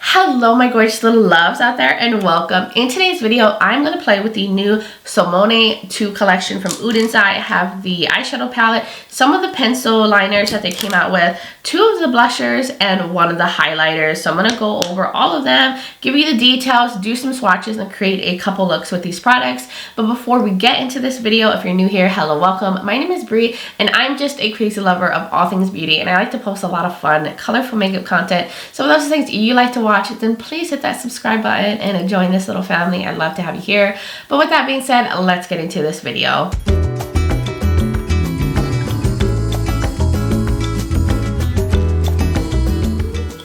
Hello my gorgeous little loves out there and welcome. In today's video I'm going to play with the new Solmane II collection from Oden. I have the eyeshadow palette, some of the pencil liners that they came out with, two of the blushers and one of the highlighters. So I'm going to go over all of them, give you the details, do some swatches and create a couple looks with these products. But before we get into this video, if you're new here, hello, welcome. My name is Bree and I'm just a crazy lover of all things beauty and I like to post a lot of fun, colorful makeup content. So if those things you like to watch, then please hit that subscribe button and join this little family. I'd love to have you here. But with that being said, let's get into this video.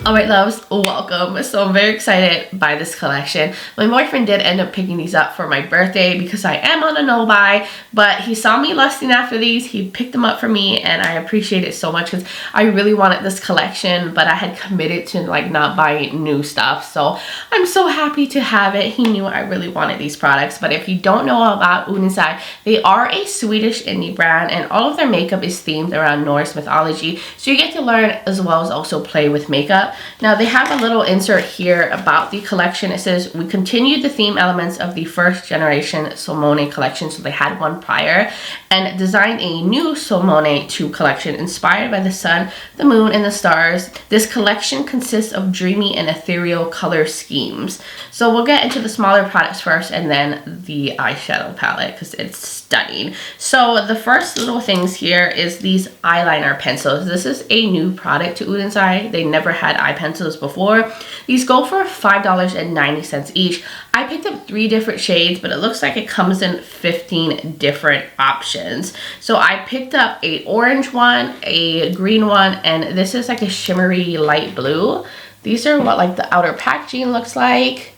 Alright loves, welcome. So I'm very excited by this collection. My boyfriend did end up picking these up for my birthday because I am on a no-buy, but he saw me lusting after these. He picked them up for me and I appreciate it so much because I really wanted this collection, but I had committed to like not buying new stuff. So I'm so happy to have it. He knew I really wanted these products. But if you don't know about Oden, they are a Swedish indie brand and all of their makeup is themed around Norse mythology. So you get to learn as well as also play with makeup. Now they have a little insert here about the collection. It says, we continued the theme elements of the first generation Solmane collection. So they had one prior and designed a new Solmane II collection inspired by the sun, the moon, and the stars. This collection consists of dreamy and ethereal color schemes. So we'll get into the smaller products first and then the eyeshadow palette because it's stunning. So the first little things here is these eyeliner pencils. This is a new product to Oden. They never had eye pencils before. These go for $5.90 each. I picked up 3 different shades, but it looks like it comes in 15 different options. So I picked up a orange one, a green one, and this is like a shimmery light blue. These are what like the outer packaging looks like.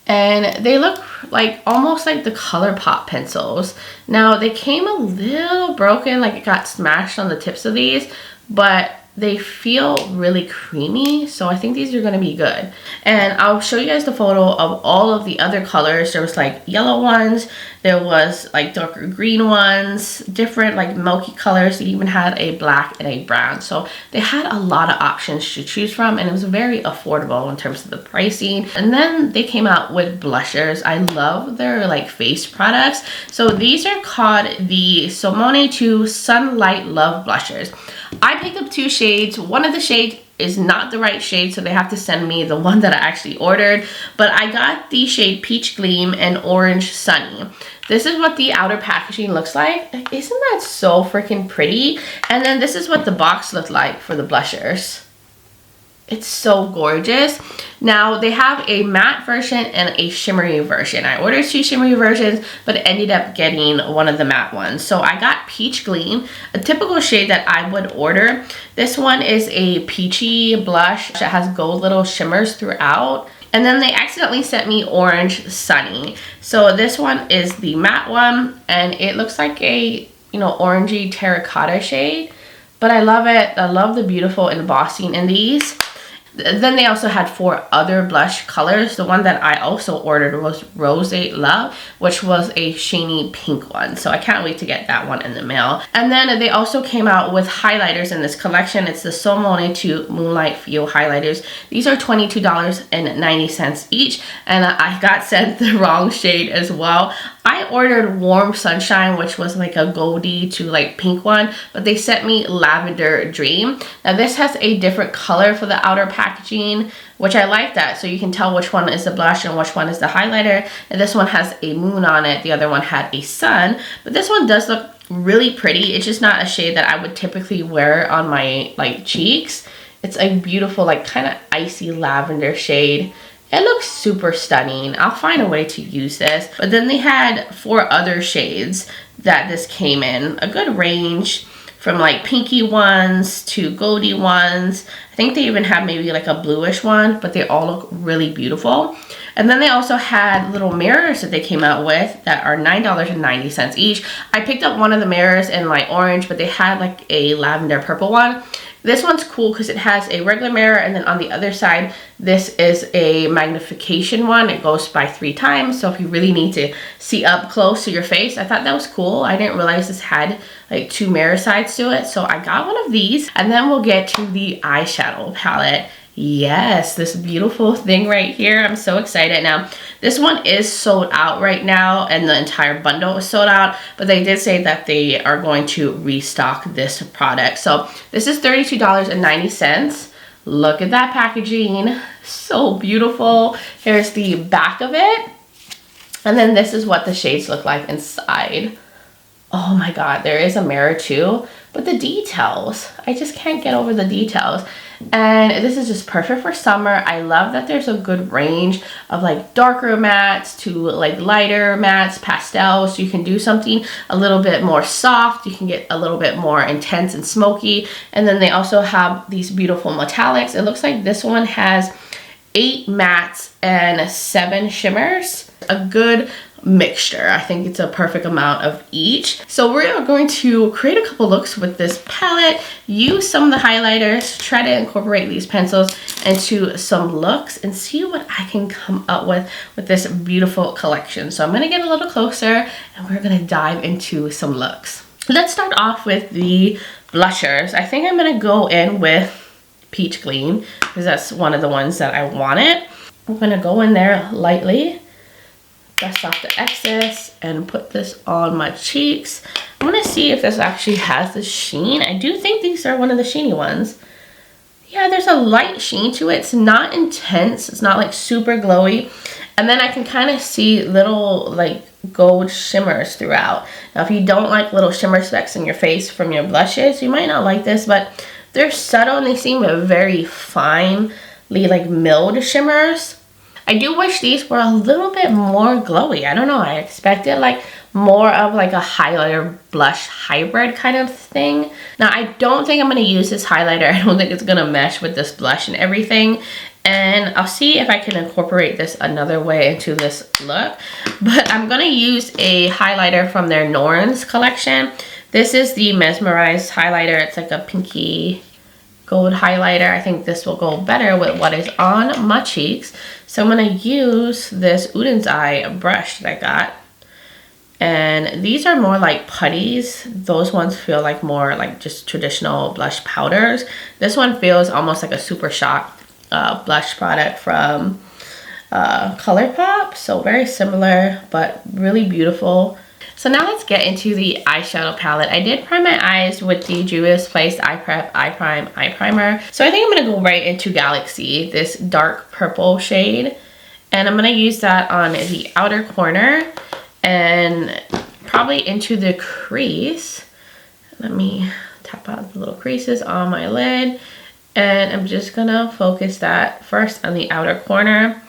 And they look like almost like the ColourPop pencils. Now they came a little broken, like it got smashed on the tips of these, but they feel really creamy, so I think these are going to be good. And I'll show you guys the photo of all of the other colors. There was like yellow ones, there was like darker green ones, different like milky colors. They even had a black and a brown, so they had a lot of options to choose from and it was very affordable in terms of the pricing. And then they came out with blushers. I love their like face products. So these are called the Solmane II Sunlight Love Blushers. I picked up 2 shades. One of the shades is not the right shade, so they have to send me the one that I actually ordered. But I got the shade Peach Gleam and Orange Sunny. This is what the outer packaging looks like. Isn't that so freaking pretty? And then this is what the box looked like for the blushers. It's so gorgeous. Now they have a matte version and a shimmery version. I ordered 2 shimmery versions, but ended up getting one of the matte ones. So I got Peach Gleam, a typical shade that I would order. This one is a peachy blush that has gold little shimmers throughout. And then they accidentally sent me Orange Sunny. So this one is the matte one and it looks like a, orangey terracotta shade. But I love it. I love the beautiful embossing in these. Then they also had 4 other blush colors. The one that I also ordered was Rose Love, which was a shiny pink one. So I can't wait to get that one in the mail. And then they also came out with highlighters in this collection. It's the Solmane II Moonlight Feel highlighters. These are $22.90 each. And I got sent the wrong shade as well. I ordered Warm Sunshine, which was like a goldy to like pink one, but they sent me Lavender Dream. Now this has a different color for the outer packaging, which I like that. So you can tell which one is the blush and which one is the highlighter. And this one has a moon on it. The other one had a sun, but this one does look really pretty. It's just not a shade that I would typically wear on my like cheeks. It's a beautiful like kind of icy lavender shade. It looks super stunning. I'll find a way to use this. But then they had 4 other shades that this came in. A good range from like pinky ones to goldy ones. I think they even have maybe like a bluish one, but they all look really beautiful. And then they also had little mirrors that they came out with that are $9.90 each. I picked up one of the mirrors in like orange, but they had like a lavender purple one. This one's cool because it has a regular mirror and then on the other side, this is a magnification one. It goes by 3 times. So if you really need to see up close to your face, I thought that was cool. I didn't realize this had like 2 mirror sides to it. So I got one of these and then we'll get to the eyeshadow palette. Yes, this beautiful thing right here. I'm so excited. Now, this one is sold out right now and the entire bundle is sold out, but they did say that they are going to restock this product. So this is $32.90. Look at that packaging. So beautiful. Here's the back of it. And then this is what the shades look like inside. Oh my God, there is a mirror too, but the details, I just can't get over the details. And this is just perfect for summer. I love that there's a good range of like darker mattes to like lighter mattes, pastels. So you can do something a little bit more soft. You can get a little bit more intense and smoky. And then they also have these beautiful metallics. It looks like this one has 8 mattes and 7 shimmers. A good mixture. I think it's a perfect amount of each. So we're going to create a couple looks with this palette, use some of the highlighters, try to incorporate these pencils into some looks and see what I can come up with this beautiful collection. So I'm going to get a little closer and we're going to dive into some looks. Let's start off with the blushers. I think I'm going to go in with Peach Gleam because that's one of the ones that I wanted. I'm going to go in there lightly, dust off the excess, and put this on my cheeks. I'm going to see if this actually has the sheen. I do think these are one of the sheeny ones. Yeah, there's a light sheen to it. It's not intense. It's not like super glowy. And then I can kind of see little like gold shimmers throughout. Now, if you don't like little shimmer specks in your face from your blushes, you might not like this, but they're subtle and they seem very finely like milled shimmers. I do wish these were a little bit more glowy. I don't know. I expected like more of like a highlighter blush hybrid kind of thing. Now, I don't think I'm going to use this highlighter. I don't think it's going to mesh with this blush and everything. And I'll see if I can incorporate this another way into this look. But I'm going to use a highlighter from their Norns collection. This is the Mesmerized highlighter. It's like a pinky gold highlighter. I think this will go better with what is on my cheeks. So I'm going to use this Oden's Eye brush that I got. And these are more like putties. Those ones feel like more like just traditional blush powders. This one feels almost like a Super Shock blush product from ColourPop. So very similar, but really beautiful. So now let's get into the eyeshadow palette. I did prime my eyes with the Juvia's Place Eye Prep Eye Prime Eye Primer. So I think I'm going to go right into Galaxy, this dark purple shade. And I'm going to use that on the outer corner and probably into the crease. Let me tap out the little creases on my lid. And I'm just going to focus that first on the outer corner.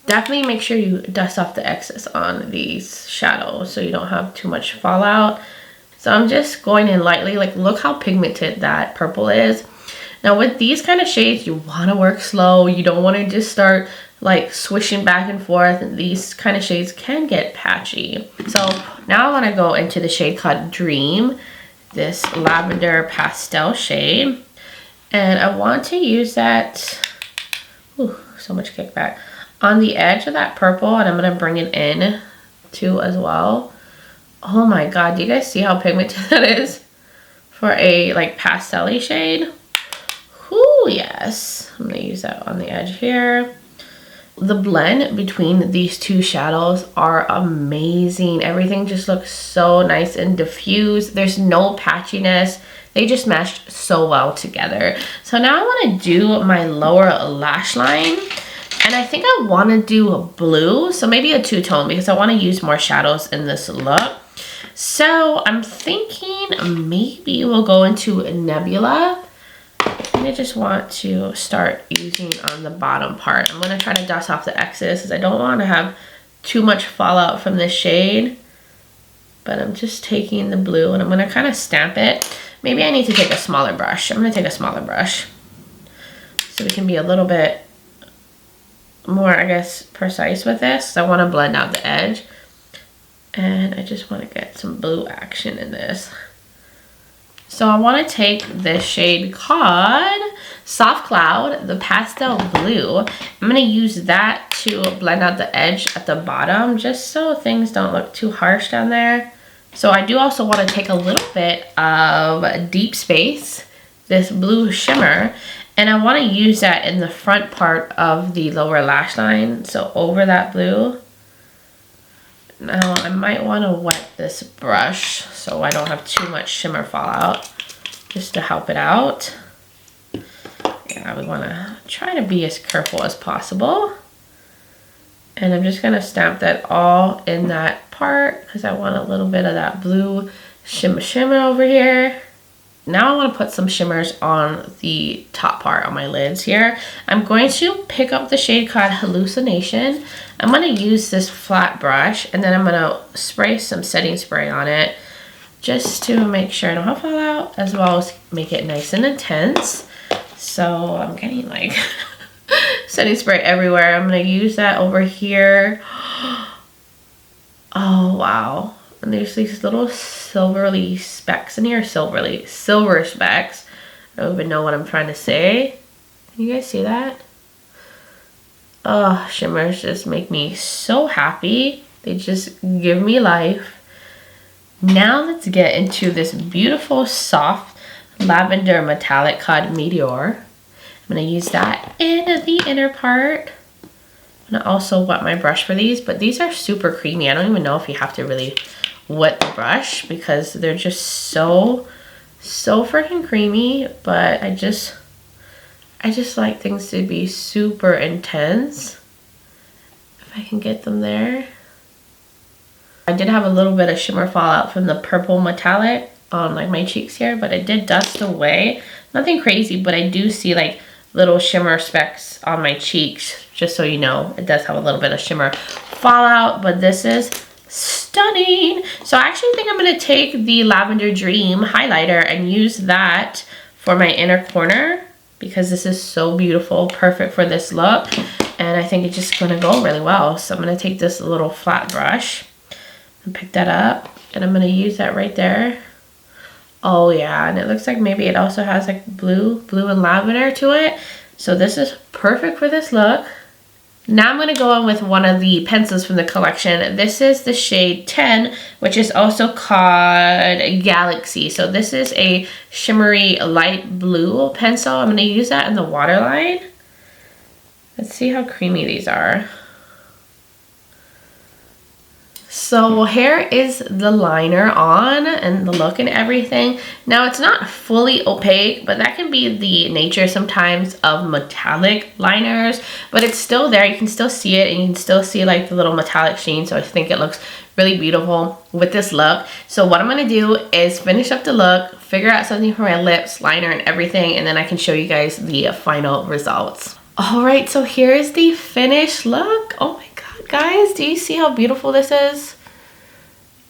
Definitely make sure you dust off the excess on these shadows so you don't have too much fallout. So I'm just going in lightly. Like, look how pigmented that purple is. Now with these kind of shades, you want to work slow. You don't want to just start like swishing back and forth. And these kind of shades can get patchy. So now I want to go into the shade called Dream, this lavender pastel shade. And I want to use that, ooh, so much kickback, on the edge of that purple, and I'm going to bring it in too as well. Oh my God, do you guys see how pigmented that is for a like pastel-y shade? Ooh, yes. I'm going to use that on the edge here. The blend between these two shadows are amazing. Everything just looks so nice and diffused. There's no patchiness. They just meshed so well together. So now I want to do my lower lash line. And I think I want to do a blue, so maybe a two-tone because I want to use more shadows in this look. So I'm thinking maybe we'll go into a Nebula. And I just want to start using on the bottom part. I'm going to try to dust off the excess because I don't want to have too much fallout from this shade. But I'm just taking the blue and I'm going to kind of stamp it. Maybe I need to take a smaller brush. I'm going to take a smaller brush so we can be a little bit more, I guess, precise with this. I want to blend out the edge. And I just want to get some blue action in this. So I want to take this shade called Soft Cloud, the pastel blue. I'm going to use that to blend out the edge at the bottom just so things don't look too harsh down there. So I do also want to take a little bit of Deep Space, this blue shimmer, And I want to use that in the front part of the lower lash line, so over that blue. Now I might want to wet this brush so I don't have too much shimmer fallout, just to help it out. Yeah, we want to try to be as careful as possible. And I'm just going to stamp that all in that part because I want a little bit of that blue shimmer over here. Now I want to put some shimmers on the top part on my lids here. I'm going to pick up the shade called Hallucination. I'm going to use this flat brush and then I'm going to spray some setting spray on it just to make sure I don't have fallout, as well as make it nice and intense. So I'm getting like setting spray everywhere. I'm going to use that over here. Oh, wow. And there's these little silvery specks in here, silver specks. I don't even know what I'm trying to say. Can you guys see that? Oh, shimmers just make me so happy. They just give me life. Now let's get into this beautiful soft lavender metallic called Meteor. I'm going to use that in the inner part. I'm going to also wet my brush for these, but these are super creamy. I don't even know if you have to really wet the brush because they're just so freaking creamy, but I just like things to be super intense. If I can get them there. I did have a little bit of shimmer fallout from the purple metallic on like my cheeks here, but it did dust away. Nothing crazy, but I do see like little shimmer specks on my cheeks. Just so you know, it does have a little bit of shimmer fallout, but this is stunning. So I actually think I'm going to take the Lavender Dream highlighter and use that for my inner corner because this is so beautiful, perfect for this look, and I think it's just going to go really well. So I'm going to take this little flat brush and pick that up, and I'm going to use that right there. Oh yeah, and it looks like maybe it also has like blue and lavender to it. So this is perfect for this look. Now I'm going to go on with one of the pencils from the collection. This is the shade 10, which is also called Galaxy. So this is a shimmery light blue pencil. I'm going to use that in the waterline. Let's see how creamy these are. So here is the liner on and the look and everything. Now it's not fully opaque, but that can be the nature sometimes of metallic liners, but it's still there. You can still see it and you can still see like the little metallic sheen. So I think it looks really beautiful with this look. So what I'm going to do is finish up the look, figure out something for my lips, liner and everything, and then I can show you guys the final results. All right, so here's the finished look. Oh my God, guys, do you see how beautiful this is?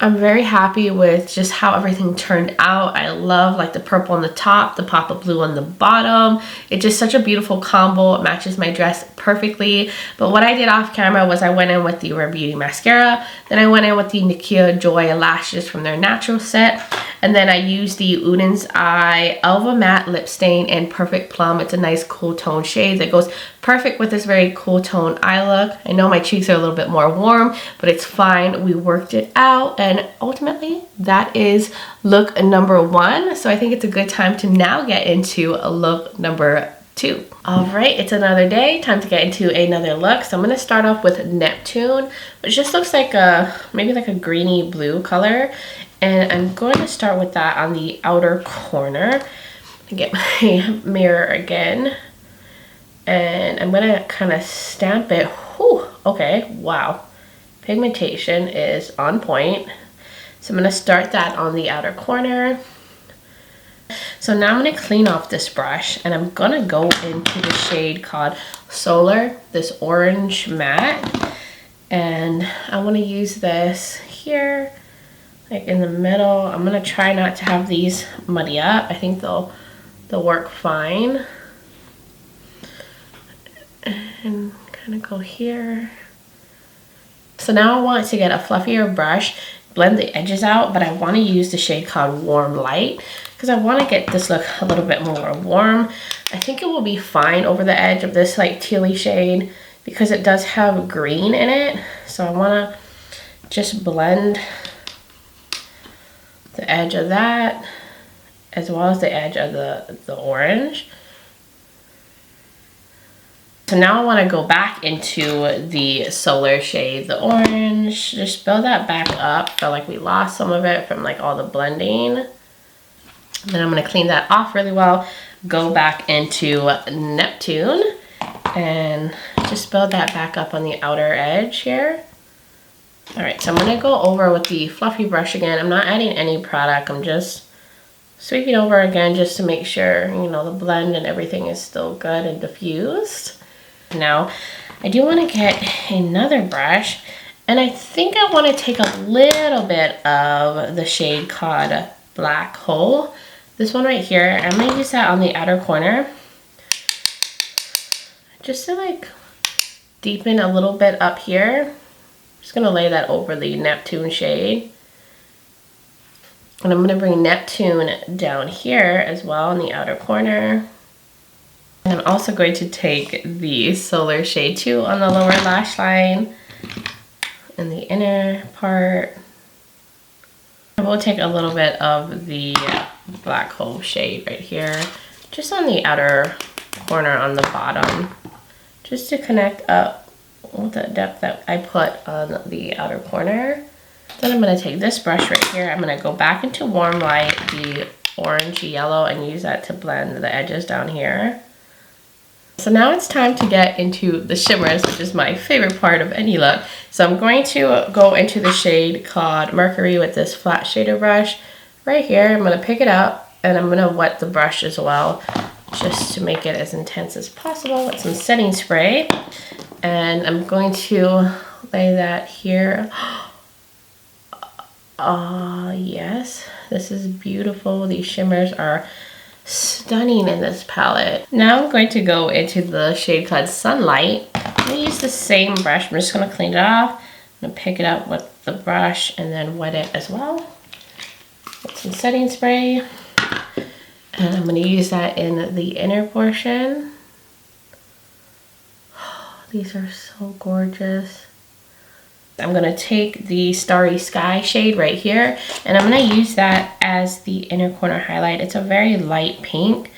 I'm very happy with just how everything turned out. I love like the purple on the top, the pop of blue on the bottom. It's just such a beautiful combo. It matches my dress perfectly. But what I did off camera was I went in with the Rare Beauty mascara. Then I went in with the Nikia Joy lashes from their natural set. And then I used the Oden's Eye Elva Matte Lip Stain in Perfect Plum. It's a nice cool tone shade that goes perfect with this very cool tone eye look. I know my cheeks are a little bit more warm, but it's fine. We worked it out, and ultimately that is look number 1. So I think it's a good time to now get into look number 2. All right, it's another day, time to get into another look. So I'm going to start off with Neptune, which just looks like maybe like a greeny blue color. And I'm going to start with that on the outer corner. Get my mirror again. And I'm going to kind of stamp it. Whew, okay, wow. Pigmentation is on point. So I'm going to start that on the outer corner. So now I'm going to clean off this brush. And I'm going to go into the shade called Solar, this orange matte. And I want to use this here, like in the middle. I'm going to try not to have these muddy up. I think they'll work fine. And kind of go here. So now I want to get a fluffier brush, blend the edges out, but I want to use the shade called Warm Light because I want to get this look a little bit more warm. I think it will be fine over the edge of this like tealy shade because it does have green in it. So I want to just blend the edge of that as well as the edge of the orange. So now I want to go back into the Solar shade, the orange, just build that back up. Felt like we lost some of it from like all the blending. Then I'm going to clean that off really well, go back into Neptune, and just build that back up on the outer edge here. All right, so I'm going to go over with the fluffy brush again. I'm not adding any product, I'm just sweeping over again just to make sure, you know, the blend and everything is still good and diffused. Now, I do want to get another brush, and I think I want to take a little bit of the shade called Black Hole. This one right here, I'm going to use that on the outer corner just to like deepen a little bit up here. Just going to lay that over the Neptune shade. And I'm going to bring Neptune down here as well in the outer corner. And I'm also going to take the Solar shade 2 on the lower lash line in the inner part. I will take a little bit of the Black Hole shade right here, just on the outer corner on the bottom, just to connect up with the depth that I put on the outer corner. Then I'm going to take this brush right here. I'm going to go back into Warm Light, the orangey yellow, and use that to blend the edges down here. So now it's time to get into the shimmers, which is my favorite part of any look. So I'm going to go into the shade called Mercury with this flat shader brush right here. I'm going to pick it up, and I'm going to wet the brush as well, just to make it as intense as possible with some setting spray. And I'm going to lay that here. Yes, this is beautiful. These shimmers are stunning in this palette. Now I'm going to go into the shade called Sunlight. I'm going to use the same brush. I'm just going to clean it off. I'm going to pick it up with the brush and then wet it as well with some setting spray. And I'm going to use that in the inner portion. These are so gorgeous. I'm going to take the Starry Sky shade right here, and I'm going to use that as the inner corner highlight. It's a very light pink.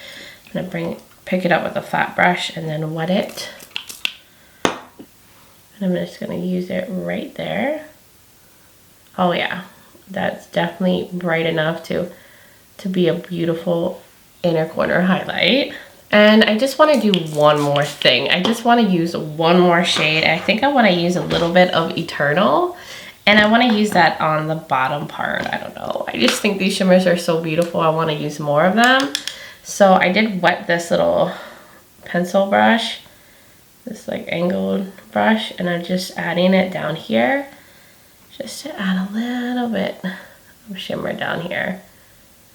I'm going to pick it up with a flat brush and then wet it. And I'm just going to use it right there. Oh yeah, that's definitely bright enough to be a beautiful inner corner highlight. And I just want to do one more thing. I just want to use one more shade. I think I want to use a little bit of Eternal. And I want to use that on the bottom part. I don't know. I just think these shimmers are so beautiful. I want to use more of them. So I did wet this little pencil brush. This like angled brush. And I'm just adding it down here. Just to add a little bit of shimmer down here.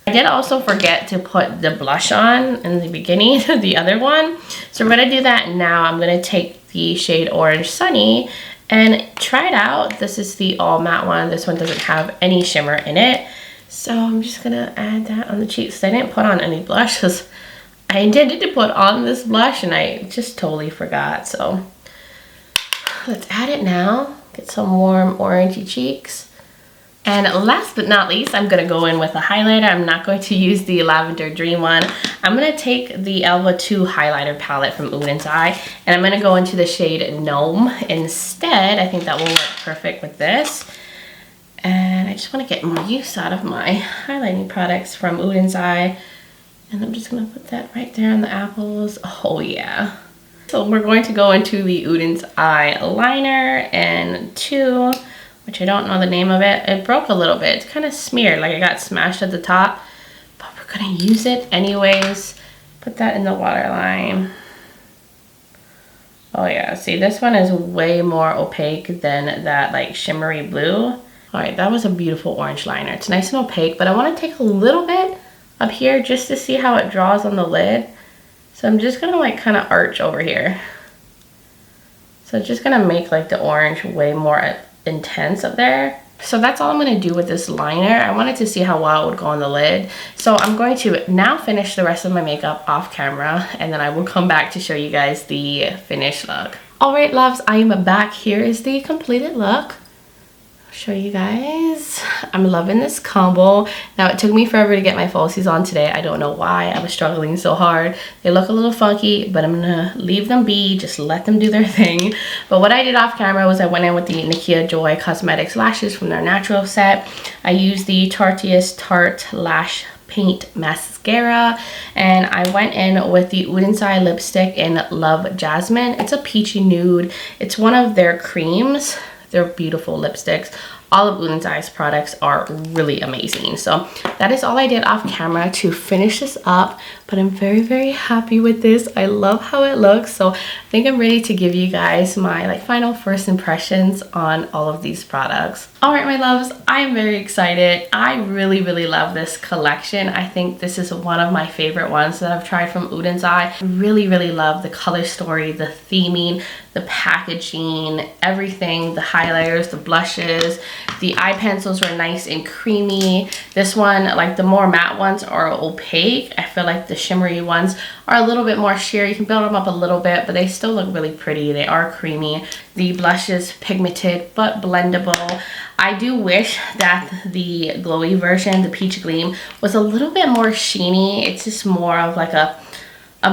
I did also forget to put the blush on in the beginning, the other one. So we're going to do that now. I'm going to take the shade Orange Sunny and try it out. This is the all matte one. This one doesn't have any shimmer in it. So I'm just going to add that on the cheeks. I didn't put on any blush because I intended to put on this blush and I just totally forgot. So let's add it now. Get some warm orangey cheeks. And last but not least, I'm going to go in with a highlighter. I'm not going to use the Lavender Dream one. I'm going to take the Elva 2 highlighter palette from Oden's Eye, and I'm going to go into the shade Gnome instead. I think that will work perfect with this. And I just want to get more use out of my highlighting products from Oden's Eye. And I'm just going to put that right there on the apples. Oh yeah. So we're going to go into the Oden's Eye liner and 2. Which I don't know the name of it. It broke a little bit. It's kind of smeared, like it got smashed at the top. But we're gonna use it anyways. Put that in the waterline. Oh yeah, see this one is way more opaque than that like shimmery blue. All right, that was a beautiful orange liner. It's nice and opaque, but I wanna take a little bit up here just to see how it draws on the lid. So I'm just gonna like kind of arch over here. So it's just gonna make like the orange way more intense up there. So that's all I'm going to do with this liner. I wanted to see how well it would go on the lid. So I'm going to now finish the rest of my makeup off camera, and then I will come back to show you guys the finished look. Alright loves, I am back. Here is the completed look. show you guys. I'm loving this combo. Now it took me forever to get my falsies on today. I don't know why. I was struggling so hard. They look a little funky, but I'm gonna leave them be, just let them do their thing. But what I did off camera was I went in with the Nakia Joy Cosmetics lashes from their natural set. I used the Tarteist Tarte Lash Paint Mascara, and I went in with the Oden lipstick in Love Jasmine. It's a peachy nude. It's one of their creams. They're beautiful lipsticks. All of Oden's products are really amazing. So that is all I did off camera to finish this up, but I'm very, very happy with this. I love how it looks. So I think I'm ready to give you guys my final first impressions on all of these products. All right, my loves, I'm very excited. I really, really love this collection. I think this is one of my favorite ones that I've tried from Oden's. I really, really love the color story, the theming, the packaging, everything, the highlighters, the blushes. The eye pencils were nice and creamy. This one, like the more matte ones are opaque. I feel like the shimmery ones are a little bit more sheer. You can build them up a little bit, but they still look really pretty. They are creamy. The blushes pigmented but blendable. I do wish that the glowy version, the Peach Gleam, was a little bit more sheeny. It's just more of like a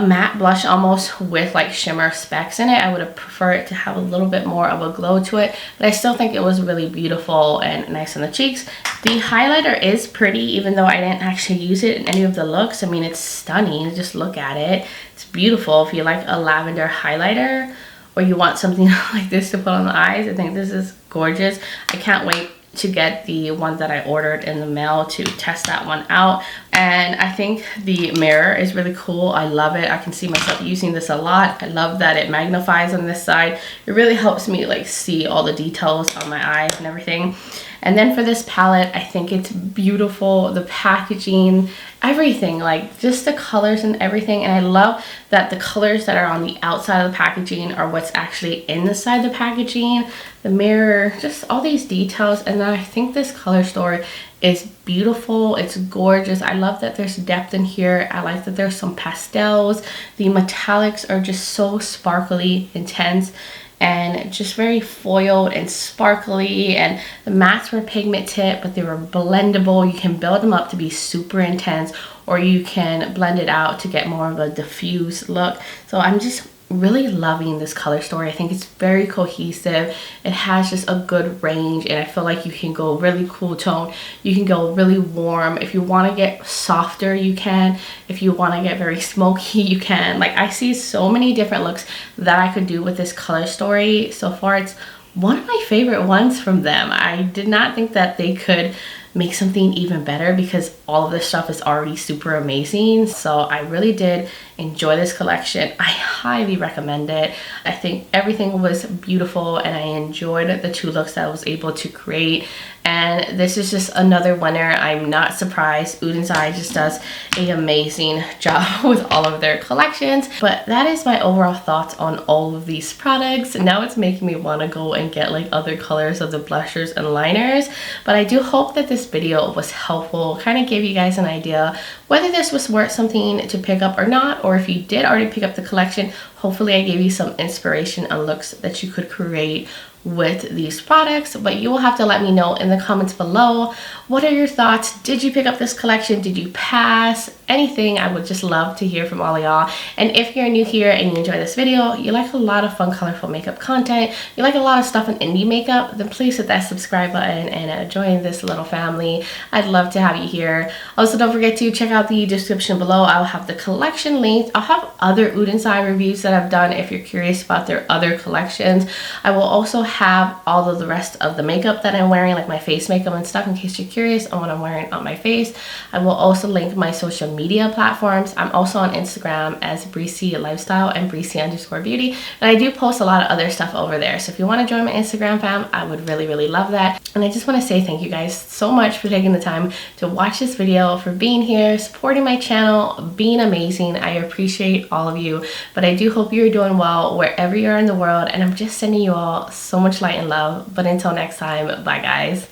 matte blush almost with like shimmer specks in it. I would have preferred it to have a little bit more of a glow to it, but I still think it was really beautiful and nice on the cheeks. The highlighter is pretty, even though I didn't actually use it in any of the looks. I mean, it's stunning. Just look at it. It's beautiful. If you like a lavender highlighter or you want something like this to put on the eyes, I think this is gorgeous. I can't wait to get the one that I ordered in the mail to test that one out. And I think the mirror is really cool. I love it. I can see myself using this a lot. I love that it magnifies on this side. It really helps me like see all the details on my eyes and everything. And then for this palette, I think it's beautiful. The packaging, everything, like just the colors and everything. And I love that the colors that are on the outside of the packaging are what's actually inside the packaging. The mirror, just all these details. And then I think this color story is beautiful. It's gorgeous. I love that there's depth in here. I like that there's some pastels. The metallics are just so sparkly, intense, and just very foiled and sparkly. And the mattes were pigmented, but they were blendable. You can build them up to be super intense, or you can blend it out to get more of a diffuse look. So I'm just really loving this color story. I think it's very cohesive. It has just a good range, and I feel like you can go really cool tone. You can go really warm. If you want to get softer, you can. If you want to get very smoky, you can. Like, I see so many different looks that I could do with this color story. So far, it's one of my favorite ones from them. I did not think that they could make something even better because all of this stuff is already super amazing. So I really did enjoy this collection. I highly recommend it. I think everything was beautiful, and I enjoyed the two looks that I was able to create. And this is just another winner. I'm not surprised. Oden's just does an amazing job with all of their collections. But that is my overall thoughts on all of these products. Now it's making me want to go and get like other colors of the blushers and liners. But I do hope that this video was helpful, kind of gave you guys an idea whether this was worth something to pick up or not, or if you did already pick up the collection, hopefully I gave you some inspiration and looks that you could create with these products. But you will have to let me know in the comments below, what are your thoughts? Did you pick up this collection? Did you pass? Anything. I would just love to hear from all of y'all. And if you're new here and you enjoy this video, you like a lot of fun, colorful makeup content, you like a lot of stuff in indie makeup, then please hit that subscribe button and join this little family. I'd love to have you here. Also, don't forget to check out the description below. I'll have the collection linked. I'll have other Oden's reviews that I've done if you're curious about their other collections. I will also have all of the rest of the makeup that I'm wearing, like my face makeup and stuff, in case you're curious on what I'm wearing on my face. I will also link my social media platforms. I'm also on Instagram as Breezy Lifestyle and Breezy_beauty, and I do post a lot of other stuff over there. So if you want to join my Instagram fam, I would really, really love that. And I just want to say thank you guys so much for taking the time to watch this video, for being here, supporting my channel, being amazing. I appreciate all of you, but I do hope you're doing well wherever you are in the world, and I'm just sending you all so much light and love. But until next time, bye guys.